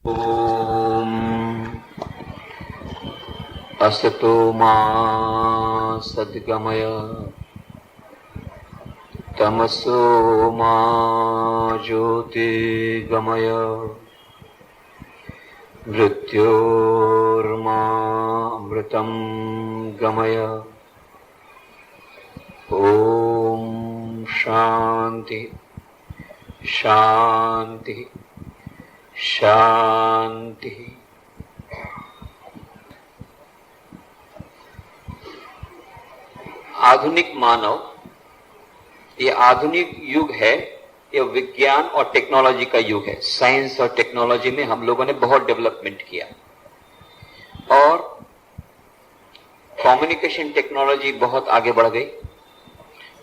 ओम असतो मा सद्गमय तमसो मा ज्योतिर्गमय मृत्योर्मा अमृतं गमय। ओम शांति शांति शांति। आधुनिक मानव, ये आधुनिक युग है, ये विज्ञान और टेक्नोलॉजी का युग है। साइंस और टेक्नोलॉजी में हम लोगों ने बहुत डेवलपमेंट किया और कम्युनिकेशन टेक्नोलॉजी बहुत आगे बढ़ गई,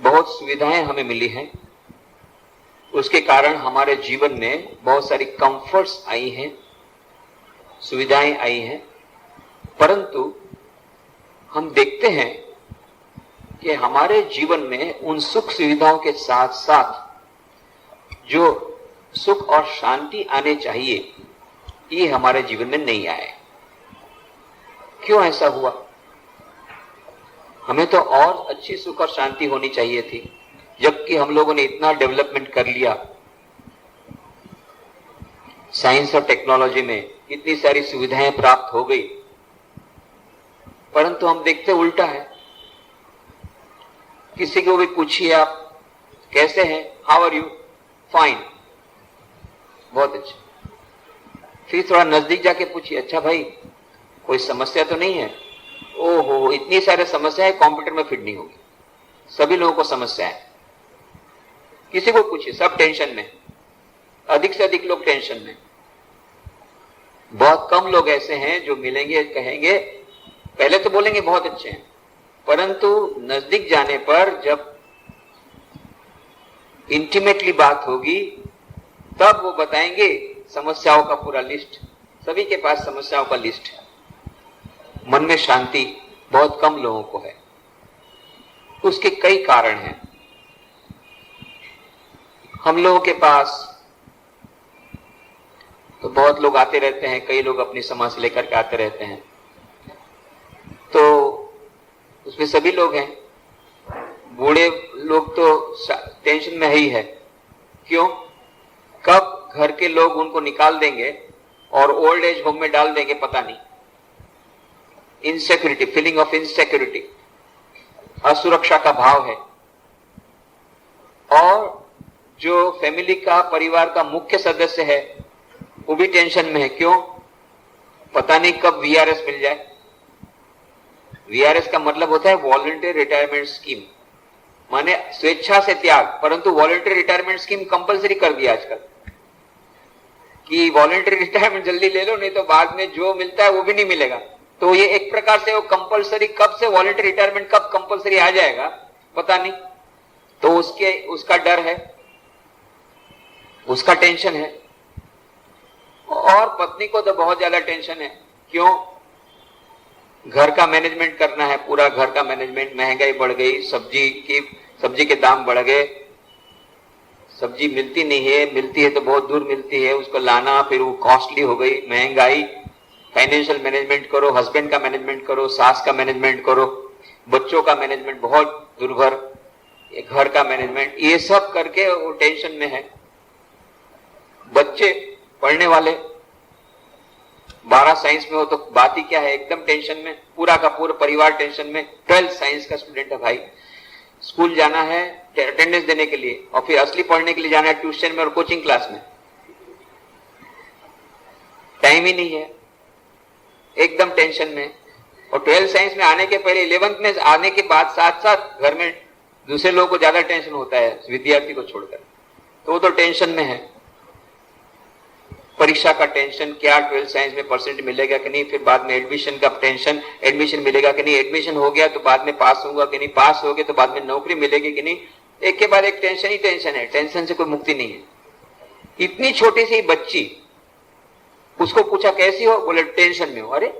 बहुत सुविधाएं हमें मिली हैं। उसके कारण हमारे जीवन में बहुत सारी कंफर्ट्स आई हैं, सुविधाएं आई हैं, परंतु हम देखते हैं कि हमारे जीवन में उन सुख सुविधाओं के साथ साथ जो सुख और शांति आने चाहिए, ये हमारे जीवन में नहीं आए। क्यों ऐसा हुआ? हमें तो और अच्छी सुख और शांति होनी चाहिए थी, जबकि हम लोगों ने इतना डेवलपमेंट कर लिया। साइंस और टेक्नोलॉजी में इतनी सारी सुविधाएं प्राप्त हो गई, परंतु हम देखते उल्टा है। किसी को भी पूछिए आप कैसे हैं, हाउ आर यू, फाइन, बहुत अच्छा। फिर थोड़ा नजदीक जाके पूछिए, अच्छा भाई कोई समस्या तो नहीं है? ओहो, इतनी सारी समस्याएं कंप्यूटर में फिट नहीं होगी। सभी लोगों को समस्या है। किसी को पूछिए, सब टेंशन में, अधिक से अधिक लोग टेंशन में। बहुत कम लोग ऐसे हैं जो मिलेंगे कहेंगे, पहले तो बोलेंगे बहुत अच्छे हैं, परंतु नजदीक जाने पर जब इंटीमेटली बात होगी तब वो बताएंगे समस्याओं का पूरा लिस्ट। सभी के पास समस्याओं का लिस्ट है। मन में शांति बहुत कम लोगों को है। उसके कई कारण हैं। हम लोगों के पास तो बहुत लोग आते रहते हैं, कई लोग अपनी समस्या लेकर के आते रहते हैं, तो उसमें सभी लोग हैं। बूढ़े लोग तो टेंशन में ही है। क्यों? कब घर के लोग उनको निकाल देंगे और ओल्ड एज होम में डाल देंगे पता नहीं। इनसिक्योरिटी, फीलिंग ऑफ इनसिक्योरिटी, असुरक्षा का भाव है। और जो फैमिली का, परिवार का मुख्य सदस्य है, वो भी टेंशन में है। क्यों? पता नहीं कब वीआरएस मिल जाए। वीआरएस का मतलब होता है वॉलंटरी रिटायरमेंट स्कीम, माने स्वेच्छा से त्याग। परंतु वॉलंटरी रिटायरमेंट स्कीम कंपलसरी कर दिया आजकल कि वॉलंटरी रिटायरमेंट जल्दी ले लो, नहीं तो बाद में जो मिलता है वो भी नहीं मिलेगा। तो ये एक प्रकार से वो कंपलसरी, कब से वॉलंटरी रिटायरमेंट कब कंपलसरी आ जाएगा पता नहीं। तो उसका डर है, उसका टेंशन है। और पत्नी को तो बहुत ज्यादा टेंशन है। क्यों? घर का मैनेजमेंट करना है, पूरा घर का मैनेजमेंट। महंगाई बढ़ गई, सब्जी के दाम बढ़ गए, सब्जी मिलती नहीं है, मिलती है तो बहुत दूर मिलती है, उसको लाना फिर वो कॉस्टली हो गई। महंगाई, फाइनेंशियल मैनेजमेंट करो, हस्बैंड का मैनेजमेंट करो, सास का मैनेजमेंट करो, बच्चों का मैनेजमेंट बहुत दुर्भर, घर का मैनेजमेंट, ये सब करके वो टेंशन में है। बच्चे पढ़ने वाले 12 साइंस में हो तो बात ही क्या है, एकदम टेंशन में। पूरा का पूरा परिवार टेंशन में। 12 साइंस का स्टूडेंट है भाई, स्कूल जाना है अटेंडेंस देने के लिए, और फिर असली पढ़ने के लिए जाना है ट्यूशन में और कोचिंग क्लास में। टाइम ही नहीं है, एकदम टेंशन में। और 12 साइंस में आने के पहले 11th में आने के बाद साथ साथ घर में दूसरे लोगों को ज्यादा टेंशन होता है विद्यार्थी को छोड़कर, तो वो तो टेंशन में है। परीक्षा का टेंशन, क्या 12 साइंस में परसेंट मिलेगा कि नहीं, फिर बाद में एडमिशन का टेंशन, एडमिशन मिलेगा कि नहीं, एडमिशन हो गया तो बाद में पास होगा कि नहीं, पास हो गए तो बाद में नौकरी मिलेगी कि नहीं। एक के बाद एक टेंशन ही टेंशन है। टेंशन से कोई मुक्ति नहीं है। इतनी छोटी सी बच्ची, उसको पूछा कैसी हो, बोले टेंशन में हो। अरे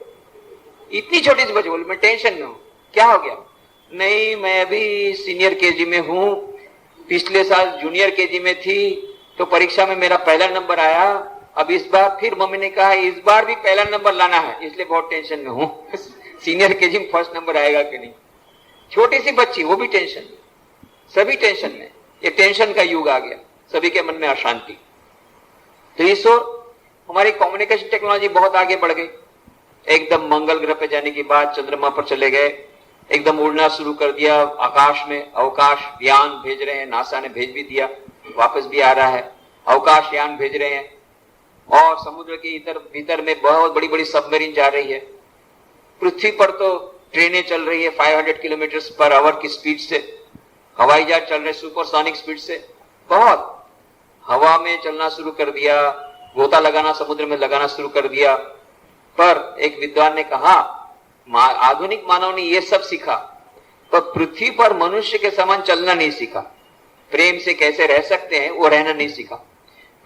इतनी छोटी सी बच्ची बोले मैं टेंशन में हूं, क्या हो गया? नहीं, मैं अभी सीनियर केजी में हूं, पिछले साल जूनियर केजी में थी तो परीक्षा में मेरा पहला नंबर आया, अब इस बार फिर मम्मी ने कहा इस बार भी पहला नंबर लाना है, इसलिए बहुत टेंशन में हूं सीनियर केजी में फर्स्ट नंबर आएगा कि नहीं। छोटी सी बच्ची, वो भी टेंशन में, सभी टेंशन में। ये टेंशन का युग आ गया, सभी के मन में अशांति। तो इस ओर हमारी कम्युनिकेशन टेक्नोलॉजी बहुत आगे बढ़ गई। एकदम मंगल ग्रह पे जाने के बाद चंद्रमा पर चले गए, एकदम उड़ना शुरू कर दिया आकाश में, अवकाश यान भेज रहे हैं, नासा ने भेज भी दिया, वापस भी आ रहा है, अवकाश यान भेज रहे हैं, और समुद्र के इधर भीतर में बहुत बड़ी बड़ी सबमरीन जा रही है। पृथ्वी पर तो ट्रेनें चल रही है 500 किलोमीटर पर आवर की स्पीड से, हवाई जहाज चल रहे सुपरसोनिक स्पीड से, बहुत हवा में चलना शुरू कर दिया, गोता लगाना समुद्र में लगाना शुरू कर दिया। पर एक विद्वान ने कहा आधुनिक मानव ने यह सब सीखा, पर पृथ्वी पर मनुष्य के समान चलना नहीं सीखा। प्रेम से कैसे रह सकते हैं वो रहना नहीं सीखा।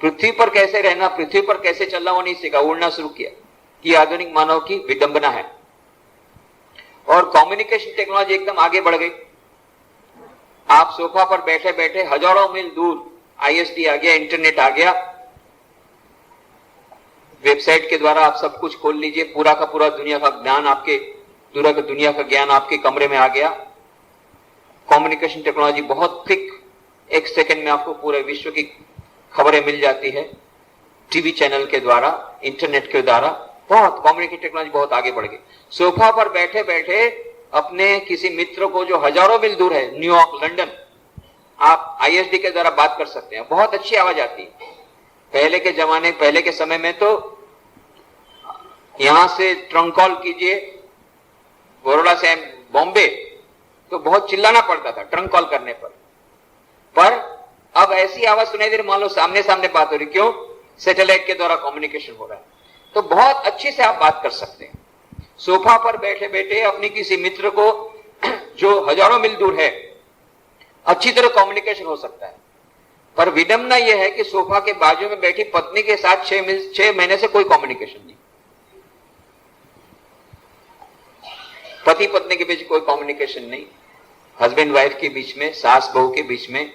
पृथ्वी पर कैसे रहना, पृथ्वी पर कैसे चलना वो नहीं सीखा, उड़ना शुरू किया। ये आधुनिक मानव की विडंबना है। और कम्युनिकेशन टेक्नोलॉजी एकदम आगे बढ़ गई। आप सोफा पर बैठे बैठे हजारों मील दूर ISD आ गया, इंटरनेट आ गया, वेबसाइट के द्वारा आप सब कुछ खोल लीजिए, पूरा का पूरा दुनिया का ज्ञान आपके, पूरा का दुनिया का ज्ञान आपके कमरे में आ गया। कम्युनिकेशन टेक्नोलॉजी बहुत क्विक, एक सेकंड में आपको पूरे विश्व की खबरें मिल जाती है, टीवी चैनल के द्वारा, इंटरनेट के द्वारा। बहुत कम्युनिकेशन टेक्नोलॉजी बहुत आगे बढ़ गई। सोफा पर बैठे बैठे अपने किसी मित्र को जो हजारों मील दूर है, न्यूयॉर्क, लंदन, आप ISD के द्वारा बात कर सकते हैं। बहुत अच्छी आवाज आती है। पहले के जमाने, पहले के समय में तो यहां से ट्रंक कॉल कीजिए बड़ौदा से बॉम्बे, तो बहुत चिल्लाना पड़ता था ट्रंक कॉल करने पर अब ऐसी आवाज सुनाई दे रही, मान लो सामने सामने बात हो रही। क्यों? सैटेलाइट के द्वारा कम्युनिकेशन हो रहा है, तो बहुत अच्छे से आप बात कर सकते हैं। सोफा पर बैठे बैठे अपनी किसी मित्र को जो हजारों मील दूर है, अच्छी तरह कम्युनिकेशन हो सकता है। पर विडंबना यह है कि सोफा के बाजू में बैठी पत्नी के साथ 6 महीने से कोई कम्युनिकेशन नहीं, पति पत्नी के बीच कोई कम्युनिकेशन नहीं, हस्बैंड वाइफ के बीच में, सास बहू के बीच में।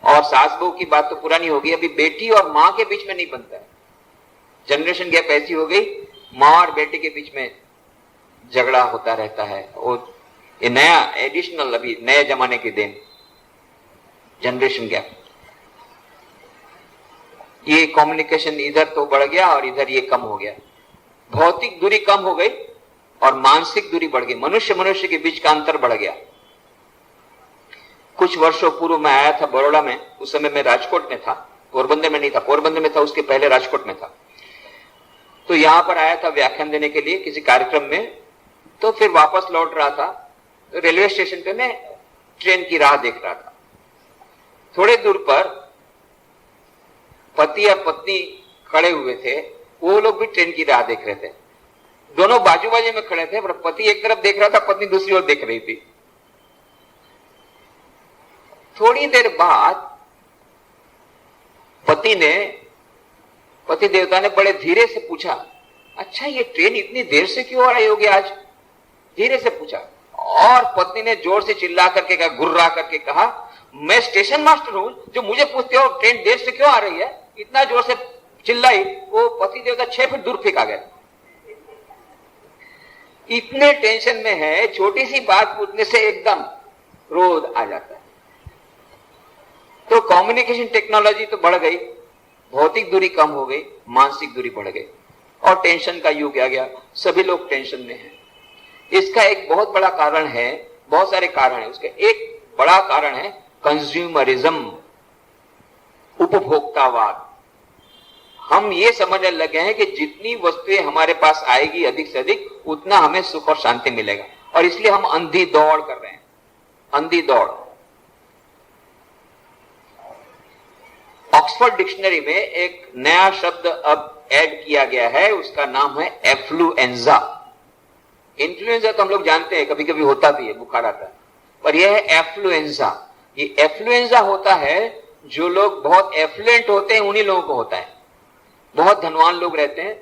और सास बहू की बात तो पुरानी होगी, अभी बेटी और मां के बीच में नहीं बनता है। जनरेशन गैप ऐसी हो गई, मां और बेटी के बीच में झगड़ा होता रहता है। और ये नया एडिशनल, अभी नए जमाने के दिन जनरेशन गैप, ये कम्युनिकेशन इधर तो बढ़ गया और इधर ये कम हो गया। भौतिक दूरी कम हो गई और मानसिक दूरी बढ़ गई। मनुष्य मनुष्य के बीच का अंतर बढ़ गया। कुछ वर्षों पूर्व मैं आया था बड़ौदा में, उस समय मैं राजकोट में था, पोरबंदर में नहीं था, पोरबंदर में था, उसके पहले राजकोट में था। तो यहां पर आया था व्याख्यान देने के लिए किसी कार्यक्रम में। तो फिर वापस लौट रहा था, तो रेलवे स्टेशन पे मैं ट्रेन की राह देख रहा था। थोड़े दूर पर पति और पत्नी खड़े हुए थे, वो लोग भी ट्रेन की राह देख रहे थे। दोनों बाजू बाजू में खड़े थे, पर पति एक तरफ देख रहा था, पत्नी दूसरी ओर देख रही थी। थोड़ी देर बाद पति देवता ने बड़े धीरे से पूछा, अच्छा ये ट्रेन इतनी देर से क्यों आ रही होगी आज? धीरे से पूछा। और पत्नी ने जोर से चिल्ला करके कहा, गुर्रा करके कहा, मैं स्टेशन मास्टर हूं जो मुझे पूछते हो ट्रेन देर से क्यों आ रही है? इतना जोर से चिल्लाई, वो पति देवता 6 फीट दूर फेंका गया। इतने टेंशन में है, छोटी सी बात पूछने से एकदम क्रोध आ जाता है। तो कम्युनिकेशन टेक्नोलॉजी तो बढ़ गई, भौतिक दूरी कम हो गई, मानसिक दूरी बढ़ गई, और टेंशन का युग आ गया। सभी लोग टेंशन में हैं। इसका एक बहुत बड़ा कारण है, बहुत सारे कारण है उसके। एक बड़ा कारण है कंज्यूमरिज्म, उपभोक्तावाद। हम ये समझने लगे हैं कि जितनी वस्तुएं हमारे पास आएगी अधिक से अधिक, उतना हमें सुख और शांति मिलेगा, और इसलिए हम अंधी दौड़ कर रहे हैं, अंधी दौड़। ऑक्सफोर्ड डिक्शनरी में एक नया शब्द अब ऐड किया गया है, उसका नाम है एफ्लुएंजा। इन्फ्लुएंजा तो हम लोग जानते हैं, कभी कभी होता भी है, बुखार आता है, पर यह है एफ्लुएंजा। ये एफ्लुएंजा होता है, जो लोग बहुत एफ्लुएंट होते हैं उन्हीं लोगों को होता है। बहुत धनवान लोग रहते हैं,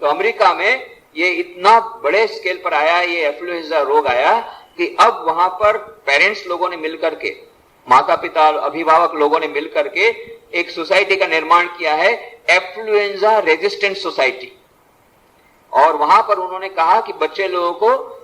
तो अमेरिका में ये इतना बड़े स्केल पर आया, ये एफ्लुएंजा रोग आया कि अब वहां पर पेरेंट्स लोगों ने मिलकर के, माता पिता अभिभावक लोगों ने मिलकर के एक सोसाइटी का निर्माण किया है एफ्लुएंजा रेजिस्टेंट सोसाइटी। और वहां पर उन्होंने कहा कि बच्चे लोगों को,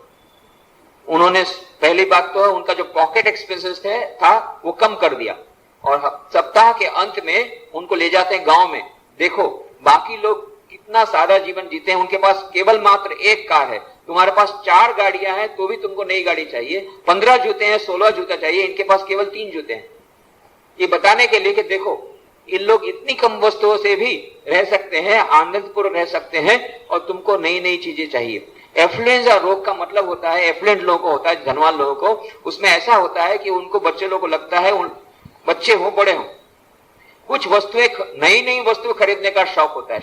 उन्होंने पहली बात तो उनका जो पॉकेट एक्सपेंसेस था वो कम कर दिया, और सप्ताह के अंत में उनको ले जाते हैं गांव में। देखो बाकी लोग कितना सादा जीवन जीते हैं, उनके पास केवल मात्र एक कार है, तुम्हारे पास 4 गाड़ियां हैं तो भी तुमको नई गाड़ी चाहिए, 15 जूते हैं, 16 जूता चाहिए, इनके पास केवल 3 जूते हैं। ये बताने के लिए कि देखो इन लोग इतनी कम वस्तुओं से भी रह सकते हैं, आनंदपूर्वक रह सकते हैं, और तुमको नई नई चीजें चाहिए। एफ्लुएंजा रोग का मतलब होता है, एफ्लुएंट लोगों को होता है, धनवान लोगों को, उसमें ऐसा होता है कि उनको, बच्चे लोगों को लगता है, बच्चे हो बड़े हो, कुछ वस्तुएं, नई नई वस्तुएं खरीदने का शौक होता है,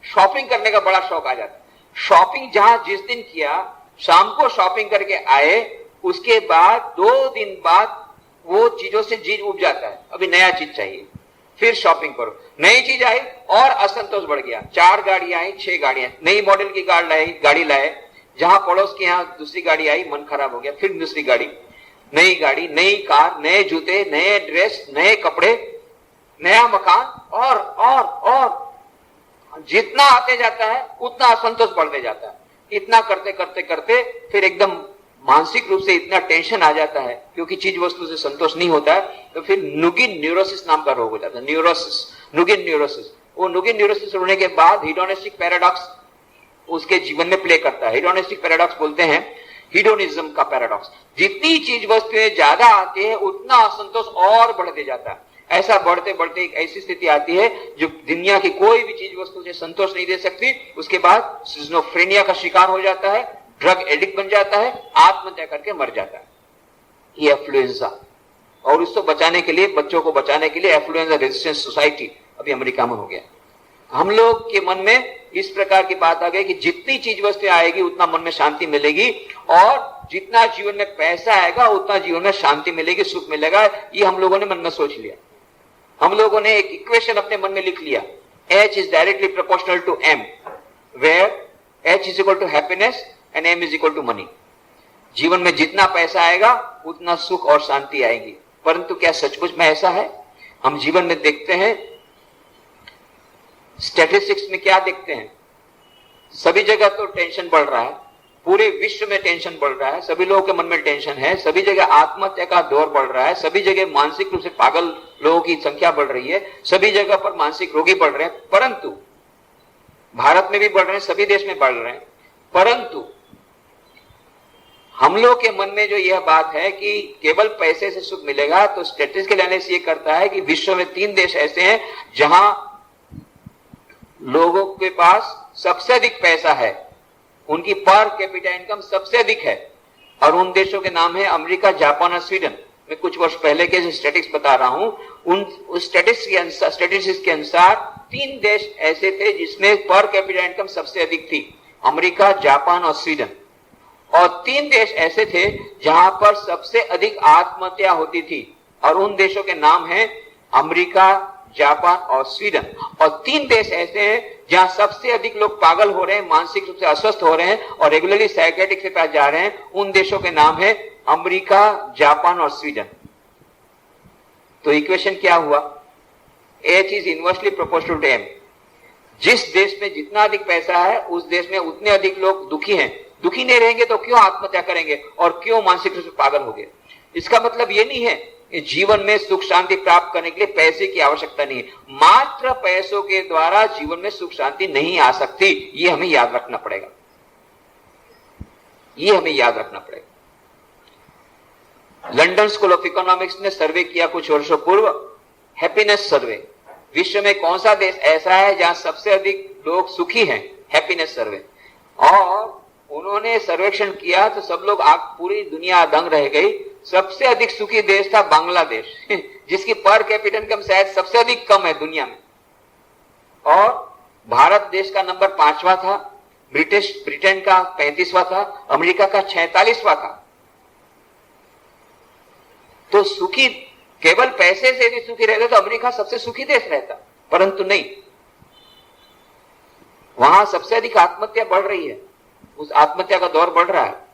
शॉपिंग करने का बड़ा शौक आ जाता है। शॉपिंग जहां जिस दिन किया, शाम को शॉपिंग करके आए, उसके बाद 2 दिन बाद वो चीजों से जीज उब जाता है, अभी नया चीज चाहिए, फिर शॉपिंग करो, नई चीज आई और असंतोष बढ़ गया। 4 गाड़ियां आई, 6 गाड़ियां, नई मॉडल की गाड़ी लाए, जहां पड़ोस के यहां दूसरी गाड़ी आई, मन खराब हो गया, फिर दूसरी गाड़ी, नई कार, नए जूते, नए ड्रेस, नए कपड़े, नया मकान, और जितना आते जाता है उतना असंतोष बढ़ते जाता है। इतना करते करते करते फिर एकदम मानसिक रूप से इतना टेंशन आ जाता है, क्योंकि चीज वस्तु से संतोष नहीं होता है, तो फिर नुगिन न्यूरोसिस नाम का रोग हो जाता है, नुगिन न्यूरोसिस। वो नुगिन न्यूरोसिस होने के बाद हिडोनिस्टिक पैराडॉक्स उसके जीवन में प्ले करता है। हिडोनिस्टिक पैराडॉक्स बोलते हैं हिडोनिज्म का पैराडॉक्स। जितनी चीज वस्तुएं ज्यादा आती है उतना असंतोष और बढ़ते जाता है। ऐसा बढ़ते बढ़ते एक ऐसी स्थिति आती है जो दुनिया की कोई भी चीज वस्तु से संतोष नहीं दे सकती। उसके बाद सिजोफ्रेनिया का शिकार हो जाता है, ड्रग एडिक्ट बन जाता है, आत्महत्या करके मर जाता है। ये एफ्लुएंजा, और उसको बचाने के लिए, बच्चों को बचाने के लिए एफ्लुएंजा रेजिस्टेंस सोसाइटी अभी अमेरिका में हो गया। हम लोग के मन में इस प्रकार की बात आ गई कि जितनी चीज वस्तु आएगी उतना मन में शांति मिलेगी, और जितना जीवन में पैसा आएगा उतना जीवन में शांति मिलेगी, सुख मिलेगा। ये हम लोगों ने मन में सोच लिया। हम लोगों ने एक इक्वेशन अपने मन में लिख लिया, H is directly proportional to M, where H is equal to happiness and M is equal to money। जीवन में जितना पैसा आएगा उतना सुख और शांति आएगी। परंतु क्या सचमुच में ऐसा है? हम जीवन में देखते हैं, स्टैटिस्टिक्स में क्या देखते हैं, सभी जगह तो टेंशन बढ़ रहा है, पूरे विश्व में टेंशन बढ़ रहा है, सभी लोगों के मन में टेंशन है, सभी जगह आत्महत्या का दौर बढ़ रहा है, सभी जगह मानसिक रूप से पागल लोगों की संख्या बढ़ रही है, सभी जगह पर मानसिक रोगी बढ़ रहे हैं। परंतु भारत में भी बढ़ रहे हैं, सभी देश में बढ़ रहे हैं, परंतु हम लोग के मन में जो यह बात है कि केवल पैसे से सुख मिलेगा, तो स्टैटिस्टिक्स के एनालिसिस ये करता है कि विश्व में 3 देश ऐसे हैं जहां लोगों के पास सबसे अधिक पैसा है, उनकी पर कैपिटा इनकम सबसे अधिक है, और उन देशों के नाम है अमेरिका, जापान और स्वीडन। मैं कुछ वर्ष पहले के स्टैटिस्टिक्स बता रहा हूं, उन स्टैटिस्टिक्स के अनुसार 3 देश ऐसे थे जिसमें पर कैपिटा इनकम सबसे अधिक थी, अमेरिका, जापान और स्वीडन। और 3 देश ऐसे थे जहां पर सबसे अधिक आत्महत्या होती थी, और उन देशों के नाम है अमेरिका, जापान और स्वीडन। और 3 देश ऐसे हैं जहां सबसे अधिक लोग पागल हो रहे हैं, मानसिक रूप से अस्वस्थ हो रहे हैं और रेगुलरली साइकियाट्रिक के पास जा रहे हैं। उन देशों के नाम है अमेरिका, जापान और स्वीडन। तो इक्वेशन क्या हुआ? H is inversely proportional to M। जिस देश में जितना अधिक पैसा है उस देश में उतने अधिक लोग दुखी हैं। दुखी नहीं रहेंगे तो क्यों आत्महत्या करेंगे और क्यों मानसिक रूप से पागल हो गए? इसका मतलब ये नहीं है कि जीवन में सुख शांति प्राप्त करने के लिए पैसे की आवश्यकता नहीं है। मात्र पैसों के द्वारा जीवन में सुख शांति नहीं आ सकती, ये हमें याद रखना पड़ेगा, ये हमें याद रखना पड़ेगा। लंदन स्कूल ऑफ इकोनॉमिक्स ने सर्वे किया कुछ वर्षों पूर्व, हैप्पीनेस सर्वे। विश्व में कौन सा देश ऐसा है जहां सबसे अधिक लोग सुखी हैं? हैप्पीनेस सर्वे। और उन्होंने सर्वेक्षण किया तो सब लोग पूरी दुनिया दंग रह गई। सबसे अधिक सुखी देश था बांग्लादेश, जिसकी पर कैपिटा इनकम शायद सबसे अधिक कम है दुनिया में। और भारत देश का नंबर 5वां था, ब्रिटेन का 35वां था, अमेरिका का 46वां था। तो सुखी, केवल पैसे से भी सुखी रहते तो अमेरिका सबसे सुखी देश रहता, परंतु नहीं, वहां सबसे अधिक आत्महत्या बढ़ रही है, उस आत्महत्या का दौर बढ़ रहा है।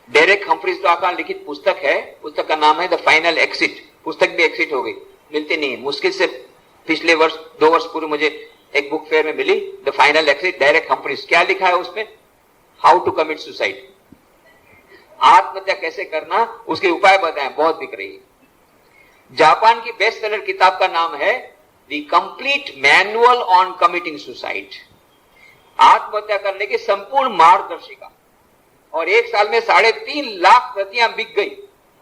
डेरेक हम्फ्रीज द्वारा लिखित पुस्तक है, पुस्तक का नाम है द फाइनल एक्सिट। पुस्तक भी एक्सिट हो गई, मिलती नहीं, मुश्किल से पिछले वर्ष 2 वर्ष पूर्व मुझे एक बुक फेयर में मिली, the final exit direct companies. क्या लिखा है उसमें? हाउ टू कमिट सुसाइड, आत्महत्या कैसे करना, उसके उपाय बताए, बहुत बिक रही है। जापान की बेस्ट सेलर किताब का नाम है the complete manual on committing suicide, आत्महत्या करने की संपूर्ण मार्गदर्शिका। और 1 साल में 3.5 लाख प्रतियां बिक गई।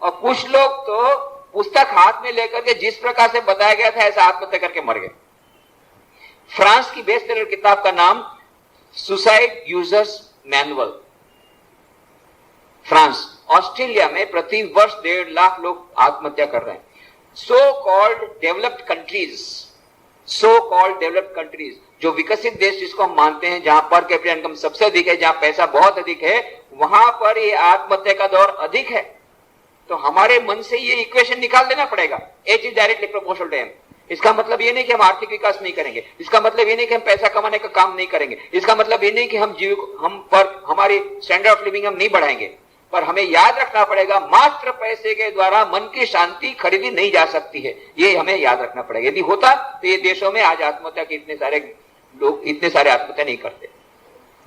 और कुछ लोग तो पुस्तक हाथ में लेकर के जिस प्रकार से बताया गया था ऐसा आत्महत्या करके मर गए। फ्रांस की बेस्ट सेलर किताब का नाम suicide users manual, France. Australia में प्रति वर्ष 1.5 लाख लोग आत्महत्या कर रहे हैं। सो कॉल्ड डेवलप्ड कंट्रीज, जो विकसित देश जिसको हम मानते हैं, जहां पर कैपिटल इनकम सबसे अधिक है, जहां पैसा बहुत अधिक है, वहां पर ये आत्महत्या का दौर अधिक है। तो हमारे मन से ये इक्वेशन निकाल देना पड़ेगा, H is directly proportional to M. इसका मतलब ये नहीं कि हम आर्थिक विकास नहीं करेंगे, इसका मतलब ये नहीं कि हम पैसा कमाने का काम नहीं करेंगे, इसका मतलब ये नहीं कि हमारी स्टैंडर्ड ऑफ लिविंग हम नहीं बढ़ाएंगे। पर हमें याद रखना पड़ेगा, मात्र पैसे के द्वारा मन की शांति खरीदी नहीं जा सकती है, ये हमें याद रखना पड़ेगा। यदि होता तो ये देशों में आज आत्महत्या के इतने सारे आत्महत्या नहीं करते।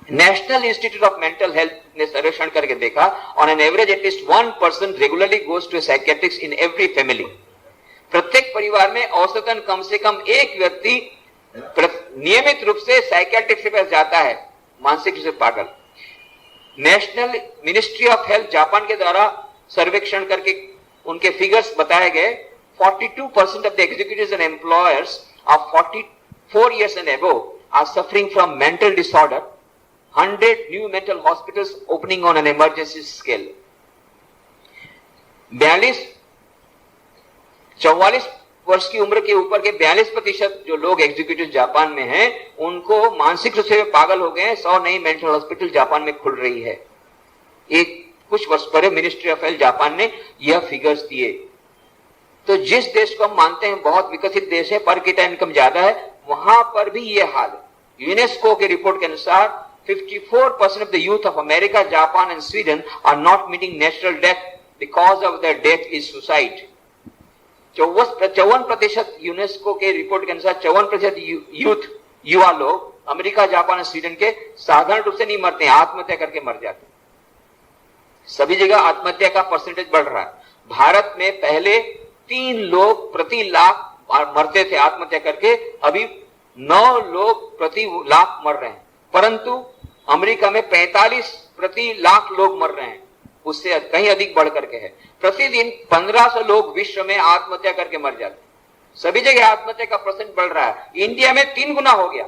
National Institute of Mental Health ने सर्वेक्षण करके देखा, on an average at least 1 person regularly goes to psychiatrist in every family. प्रत्येक परिवार में औसतन कम से कम एक व्यक्ति नियमित रूप से साइकियाट्रिस्ट के पास जाता है, मानसिक रूप से पागल। National ministry of health Japan के द्वारा सर्वेक्षण करके उनके फिगर्स बताए गए। 42% of the executives and employers of 44 years and above are suffering from mental disorder. 100 new mental hospitals opening on an emergency scale. 44 वर्ष की उम्र के ऊपर के 42% जो लोग एग्जीक्यूटिव जापान में हैं, उनको मानसिक रूप से पागल हो गए हैं। 100 नई मेंटल हॉस्पिटल जापान में खुल रही है। एक कुछ वर्ष पहले मिनिस्ट्री ऑफ हेल्थ जापान ने यह फिगर्स दिए। तो जिस देश को हम मानते हैं बहुत विकसित देश है, पर कैपिटा इनकम ज्यादा है, वहां पर भी यह हाल है। यूनेस्को के रिपोर्ट के अनुसार 54% of the youth of America, Japan and Sweden are not meeting natural death, the cause of the death is suicide. 54% UNESCO के रिपोर्ट के अनुसार 54% युवा लोग अमेरिका, जापान और स्वीडन के साधारण रूप से नहीं मरते हैं, आत्महत्या करके मर जाते हैं। सभी जगह आत्महत्या का परसेंटेज बढ़ रहा है। भारत में पहले 3 लोग प्रति लाख मरते थे आत्महत्या करके, अभी 9 लोग प्रति लाख मर रहे हैं। परंतु अमेरिका में 45 प्रति लाख लोग मर रहे हैं, उससे कहीं अधिक बढ़ करके है। प्रतिदिन 1500 लोग विश्व में आत्महत्या करके मर जाते हैं। सभी जगह आत्महत्या का परसेंट बढ़ रहा है। इंडिया में 3 गुना हो गया,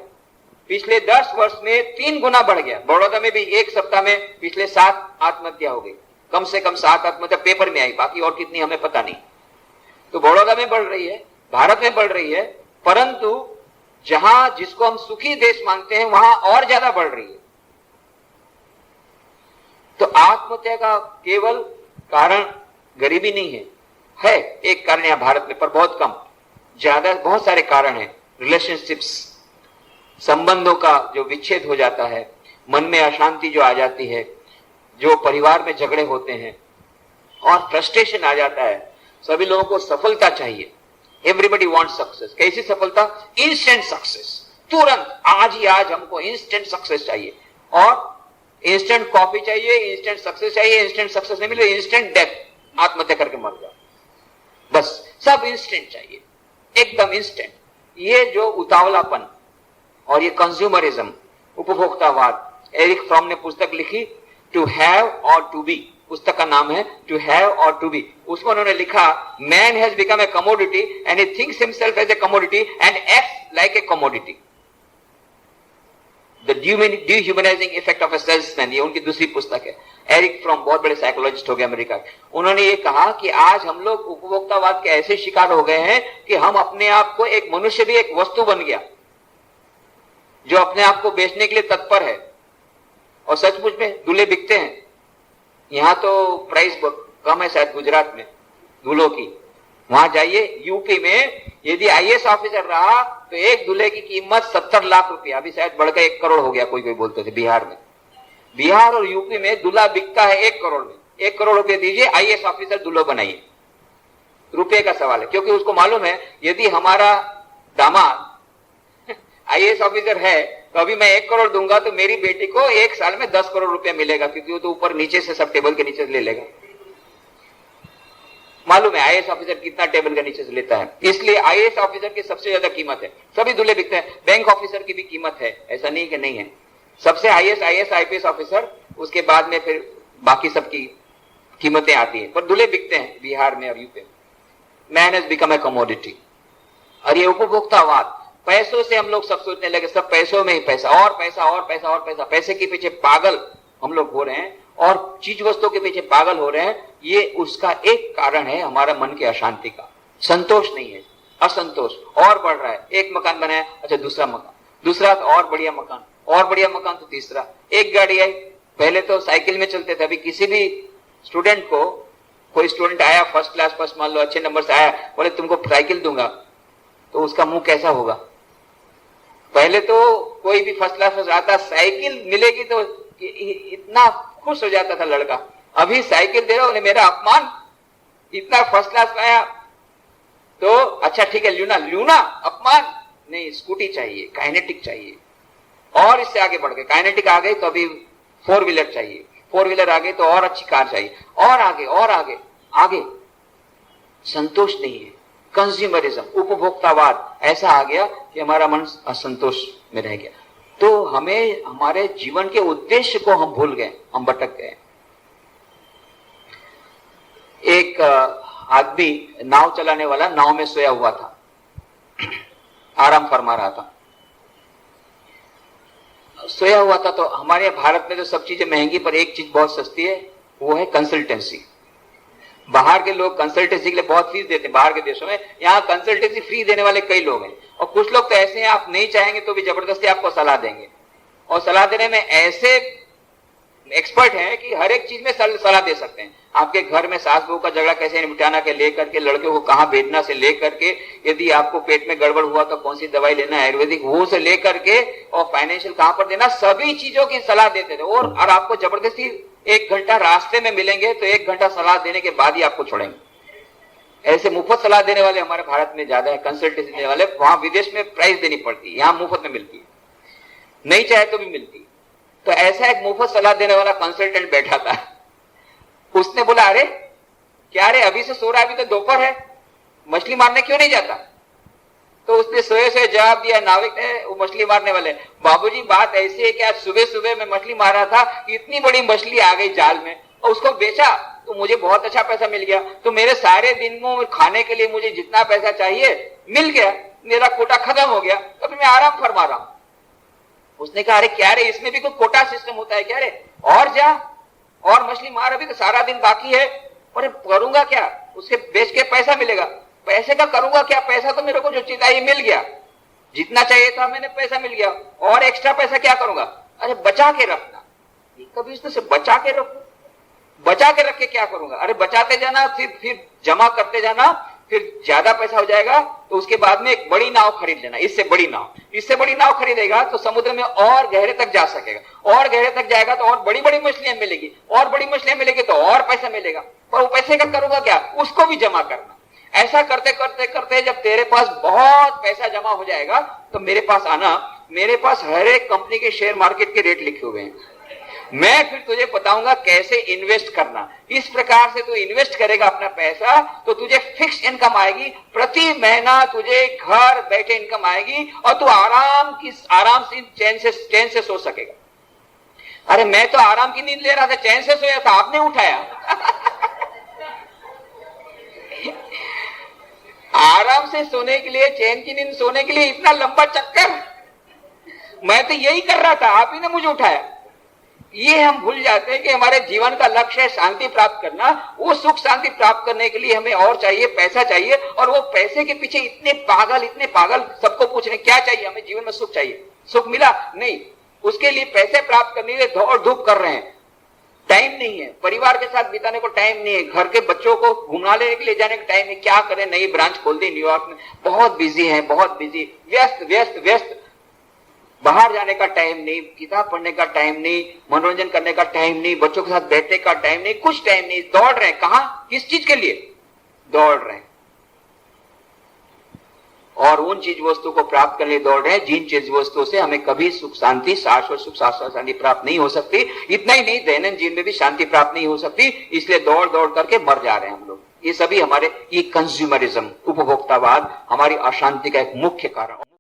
पिछले 10 वर्ष में 3 गुना बढ़ गया। बड़ौदा में भी एक सप्ताह में पिछले 7 आत्महत्या हो गई, कम से कम 7 आत्महत्या पेपर में आई, बाकी और कितनी हमें पता नहीं। तो बड़ौदा में बढ़ रही है, भारत में बढ़ रही है, परंतु जहां जिसको हम सुखी देश मानते हैं वहां और ज्यादा बढ़ रही है। तो आत्महत्या का केवल कारण गरीबी नहीं है एक कारण यहां भारत में, पर बहुत कम। ज्यादा बहुत सारे कारण हैं। रिलेशनशिप्स, संबंधों का जो विच्छेद हो जाता है, मन में अशांति जो आ जाती है, जो परिवार में झगड़े होते हैं और फ्रस्ट्रेशन आ जाता है। सभी लोगों को सफलता चाहिए, एवरीबडी वांट्स सक्सेस। कैसी सफलता? इंस्टेंट सक्सेस, तुरंत, आज ही आज हमको इंस्टेंट सक्सेस चाहिए, और इंस्टेंट कॉफी चाहिए, इंस्टेंट सक्सेस चाहिए। इंस्टेंट सक्सेस नहीं मिले, इंस्टेंट डेथ, आत्महत्या करके मर जाओ, बस सब इंस्टेंट चाहिए, एकदम इंस्टेंट। ये जो उतावलापन और ये कंज्यूमरिज्म, उपभोक्तावाद। एरिक फ्रॉम ने पुस्तक लिखी to have or to be, पुस्तक का नाम है to have or to be. उसमें उन्होंने लिखा, man has become a commodity and he thinks himself as a commodity and acts like a commodity. The dehumanising effect of a salesman, ये उनकी दूसरी पुस्तक है। एरिक फ्रॉम बहुत बड़े साइकोलॉजिस्ट हो गए अमेरिका के। उन्होंने ये कहा कि आज हम लोग उपभोक्तावाद के ऐसे शिकार हो गए हैं कि हम अपने आप को, एक मनुष्य भी एक वस्तु बन गया जो अपने आप को बेचने के लिए तत्पर है। और सचमुच में दूल्हे बिकते हैं। यहां तो प्राइस कम है शायद गुजरात में दूल्हों की, वहां जाइए। यूपी में यदि आईएएस ऑफिसर रहा तो एक दूल्हे की कीमत 70 लाख रुपया, अभी शायद बढ़कर 1 करोड़ हो गया, कोई कोई बोलते थे बिहार में। बिहार और यूपी में दूल्हा बिकता है 1 करोड़ में। 1 करोड़ रुपये दीजिए, आईएएस ऑफिसर दूल्हा बनाइए। रुपये का सवाल है, क्योंकि उसको मालूम है यदि हमारा दामाद आईएएस ऑफिसर है, तो अभी मैं 1 करोड़ दूंगा तो मेरी बेटी को 1 साल में 10 करोड़ रुपया मिलेगा, क्योंकि वो तो ऊपर नीचे से सब टेबल के नीचे से ले लेगा। मालूम है आईएएस ऑफिसर कितना टेबल के नीचे से लेता है, इसलिए आईएएस ऑफिसर की सबसे ज्यादा कीमत है। सभी दूल्हे बिकते हैं, बैंक ऑफिसर की भी कीमत है, ऐसा नहीं कि नहीं है। सबसे हाईएस्ट आईएएस आईपीएस ऑफिसर, उसके बाद में फिर बाकी सबकी कीमतें आती है, पर दूल्हे बिकते हैं बिहार में और यूपी में। Man has become a commodity. और ये उपभोक्तावाद, पैसों से हम लोग सब सोचने लगे, सब पैसों में ही पैसा, और पैसा और पैसा और पैसा, पैसे के पीछे पागल हम लोग हो रहे हैं और चीज वस्तुओं के पीछे पागल हो रहे हैं। ये उसका एक कारण है हमारा मन की अशांति का, संतोष नहीं है, असंतोष और बढ़ रहा है। एक मकान बनाया, अच्छा दूसरा मकान, दूसरा तो और बढ़िया मकान, और बढ़िया मकान तो तीसरा। एक गाड़ी आई, पहले तो साइकिल में चलते थे, अभी किसी भी स्टूडेंट को, कोई स्टूडेंट आया फर्स्ट क्लास पास, मान लो अच्छे नंबर से आया, बोले तुमको साइकिल दूंगा, तो उसका मुंह कैसा होगा? पहले तो कोई भी फर्स्ट क्लास पास आता, साइकिल मिलेगी तो इतना खुश हो जाता था लड़का। अभी साइकिल दे रहा हूं, मेरा अपमान, इतना फर्स्ट क्लास में आया तो अच्छा ठीक है लूना, लूना अपमान नहीं, स्कूटी चाहिए, काइनेटिक चाहिए। और इससे आगे बढ़ गए, काइनेटिक आ गई तो अभी 4 व्हीलर चाहिए, 4 व्हीलर आ गई तो और अच्छी कार चाहिए, और आगे और आगे आगे। संतोष नहीं है, कंज्यूमरिज्म, उपभोक्तावाद ऐसा आ गया कि हमारा मन असंतोष में रह गया। तो हमें हमारे जीवन के उद्देश्य को हम भूल गए, हम भटक गए। एक आदमी नाव चलाने वाला नाव में सोया हुआ था, आराम फरमा रहा था, सोया हुआ था। तो हमारे भारत में तो सब चीजें महंगी, पर एक चीज बहुत सस्ती है, वो है कंसल्टेंसी। बाहर के लोग कंसल्टेंसी के लिए बहुत फीस देते हैं, बाहर के देशों में। यहाँ कंसल्टेंसी फ्री देने वाले कई लोग हैं, और कुछ लोग तो ऐसे हैं आप नहीं चाहेंगे तो भी जबरदस्ती आपको सलाह देंगे, और सलाह देने में ऐसे एक्सपर्ट हैं कि हर एक चीज में सलाह दे सकते हैं। आपके घर में सास बहू का झगड़ा कैसे निपटाना के लेकर के, लड़के को कहाँ भेजना से लेकर के, यदि आपको पेट में गड़बड़ हुआ तो कौन सी दवाई लेना है आयुर्वेदिक, वो से लेकर के, और फाइनेंशियल कहां पर देना, सभी चीजों की सलाह देते थे। और आपको जबरदस्ती 1 घंटा रास्ते में मिलेंगे तो 1 घंटा सलाह देने के बाद ही आपको छोड़ेंगे। ऐसे मुफ्त सलाह देने वाले हमारे भारत में ज्यादा है, कंसल्टेंसी देने वाले। वहां विदेश में प्राइस देनी पड़ती है, यहाँ मुफ्त में मिलती है, नहीं चाहे तो भी मिलती है। तो ऐसा एक मुफ्त सलाह देने वाला कंसल्टेंट बैठा था, उसने बोला अरे क्या रे अभी से सो रहा है, अभी तो दोपहर है, मछली मारने क्यों नहीं जाता? तो उसने सोए सोए जवाब दिया, नाविक ने, वो मछली मारने वाले, बाबूजी बात ऐसी है कि आज सुबह सुबह मैं मछली मार रहा था, इतनी बड़ी मछली आ गई जाल में, और उसको बेचा तो मुझे बहुत अच्छा पैसा मिल गया, तो मेरे सारे दिन में खाने के लिए मुझे जितना पैसा चाहिए मिल गया, मेरा कोटा खत्म हो गया, तो मैं आराम फरमा रहा हूं। उसने कहा अरे क्या रे, इसमें भी कोई कोटा सिस्टम होता है क्या रे, और जा और मछली मार, अभी तो सारा दिन बाकी है। अरे करूंगा क्या, उसके बेच के पैसा मिलेगा, पैसे का करूंगा क्या, पैसा तो मेरे को जो चाहिए मिल गया, जितना चाहिए था मैंने पैसा मिल गया, और एक्स्ट्रा पैसा क्या करूंगा? अरे बचा के रखना, कभी इससे बचा के रखो, बचा के रख के क्या करूंगा? अरे बचाते जाना, फिर जमा करते जाना, फिर ज्यादा पैसा हो जाएगा तो उसके बाद में एक बड़ी नाव खरीद लेना, इससे बड़ी नाव खरीदेगा तो समुद्र में और गहरे तक जा सकेगा, और गहरे तक जाएगा तो और बड़ी बड़ी मछलियां मिलेगी, और बड़ी मछलियां मिलेगी तो और पैसा मिलेगा, पर वो पैसे का करूंगा क्या, उसको भी जमा करना। ऐसा करते करते करते जब तेरे पास बहुत पैसा जमा हो जाएगा तो मेरे पास आना, मेरे पास हर एक कंपनी के शेयर मार्केट के रेट लिखे हुए हैं, मैं फिर तुझे बताऊंगा कैसे इन्वेस्ट करना। इस प्रकार से तू इन्वेस्ट करेगा अपना पैसा तो तुझे फिक्स इनकम आएगी, प्रति महीना तुझे घर बैठे इनकम आएगी, और तू आराम से चैन से सो सकेगा। अरे मैं तो आराम की नींद ले रहा था, चैन से सोया था, आपने उठाया। आराम से सोने के लिए, चैन की नींद सोने के लिए इतना लंबा चक्कर, मैं तो यही कर रहा था, आप ही ने मुझे उठाया। ये हम भूल जाते हैं कि हमारे जीवन का लक्ष्य है शांति प्राप्त करना। वो सुख शांति प्राप्त करने के लिए हमें और चाहिए, पैसा चाहिए, और वो पैसे के पीछे इतने पागल सबको पूछ रहे क्या चाहिए, हमें जीवन में सुख चाहिए, सुख मिला नहीं, उसके लिए पैसे प्राप्त करने के लिए दौड़ धूप कर रहे हैं, टाइम नहीं है, परिवार के साथ बिताने को टाइम नहीं है, घर के बच्चों को घुमा लेने के लिए जाने का टाइम नहीं, क्या करें, नई ब्रांच खोल दी न्यूयॉर्क में, बहुत बिजी है, बहुत बिजी, व्यस्त व्यस्त व्यस्त, बाहर जाने का टाइम नहीं, किताब पढ़ने का टाइम नहीं, मनोरंजन करने का टाइम नहीं, बच्चों के साथ बैठने का टाइम नहीं, कुछ टाइम नहीं, दौड़ रहे हैं, कहां, किस चीज के लिए दौड़ रहे हैं। और उन चीज वस्तु को प्राप्त करने दौड़ रहे हैं जिन चीज वस्तुओं से हमें कभी सुख शांति, शाश्वत सुख, शाश्वत शांति प्राप्त नहीं हो सकती। इतना ही नहीं, दैनंदिन जीवन में भी शांति प्राप्त नहीं हो सकती, इसलिए दौड़ दौड़ करके मर जा रहे हैं हम लोग। ये सभी हमारे ये कंज्यूमरिज्म, उपभोक्तावाद हमारी अशांति का एक मुख्य कारण।